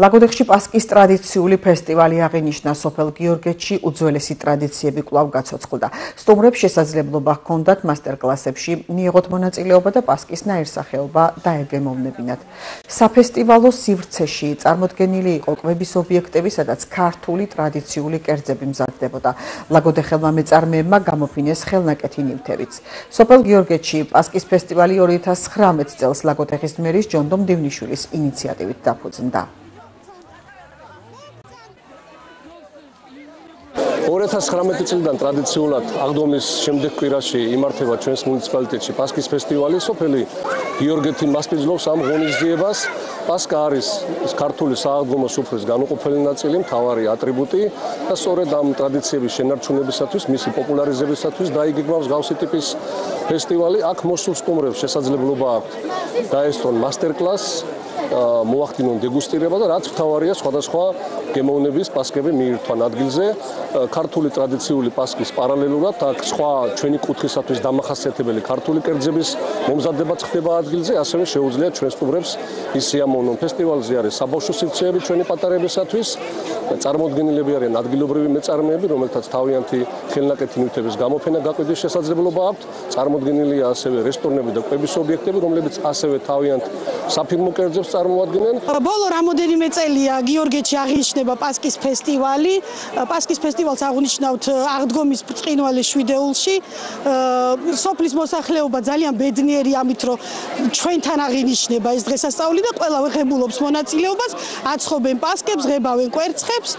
ლაგოდეხში პასკის ტრადიციული ფესტივალი აღინიშნა. სოფელ გიორგეთში უძველესი ტრადიციები კვლავ გაცოცხლდა. სტუმრებს შესაძლებლობა ჰქონდათ მასტერკლასებში მიიღოთ მონაწილეობა და პასკის ნაირსახეობა დაეგემოვნებინათ. საფესტივალო სივრცეში წარმოდგენილი იყო კვების ობიექტები, სადაც ქართული ტრადიციული კერძები მზადდებოდა. ლაგოდეხელმა მეწარმეებმა გამოფინეს ხელნაკეთი ნივთებიც. სოფელ გიორგეთში პასკის ფესტივალი 2019 წელს ლაგოდეხის მერის ჯონდო მდივნიშვილის ინიციატივით დაფუძნდა. 2019 წლიდან ტრადიციულად აღდგომის შემდეგ კვირაში იმართება ჩვენს მუნიციპალიტეტში პასკის ფესტივალი. სოფელი გიორგეთი მასპინძლობს ამ ღონისძიებას. პასკა არის ქართული სააღდგომო სუფრის განუყოფელი ნაწილი, მთავარი ატრიბუტი და სწორედ ამ ტრადიციების შენარჩუნებისათვის, მისი პოპულარიზებისათვის დაიგეგმა მსგავსი ტიპის ფესტივალი. აქ მოსულ სტუმრებს შესაძლებლობა აქვთ დაესწრონ მასტერკლასს, მოახდინონ დეგუსტირება და რაც მთავარია, სხვადასხვა გემოვნების პასკები მიირთვან ადგილზე. ქართული ტრადიციული პასკის პარალელურად აქ სხვა ჩვენი კუთხისათვის დამახასიათებელი ქართული კერძების მომზადება ხდება ადგილზე, ასევე შეუძლია ჩვენ სტუმრებს ის სიამოვნონ. ფესტივალზე არის საბავშვო სივრცეები ჩვენი პატარებისათვის. წარმოდგენილები არიან ადგილობრივი მეწარმეები, რომელთაც თავიანთი ხელნაკეთი ნივთების გამოფენა გაყიდვის შესაძლებლობა აქვთ. წარმოდგენილია ასევე რესტორნები და კვების ობიექტები, რომლებიც ასევე თავიანთ საფირმო კერძებს წარმოადგენენ. ბოლო რამოდენიმე წელია გიორგეთში აღინიშნება პასკის ფესტივალი. პასკის ფესტივალს აღნიშნავთ აღდგომის ბრწყინვალე შვიდეულში. სოფლის მოსახლეობა ძალიან ბედნიერი ამით, რომ ჩვენთან აღინიშნება ეს დღესასწაული და ყველა ღებულობს მონაწილეობას, აცხობენ პასკებს, ღებავენ კვერცხებს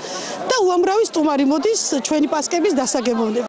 და უამრავი სტუმარი მოდის ჩვენი პასკების დასაგემოვნებად.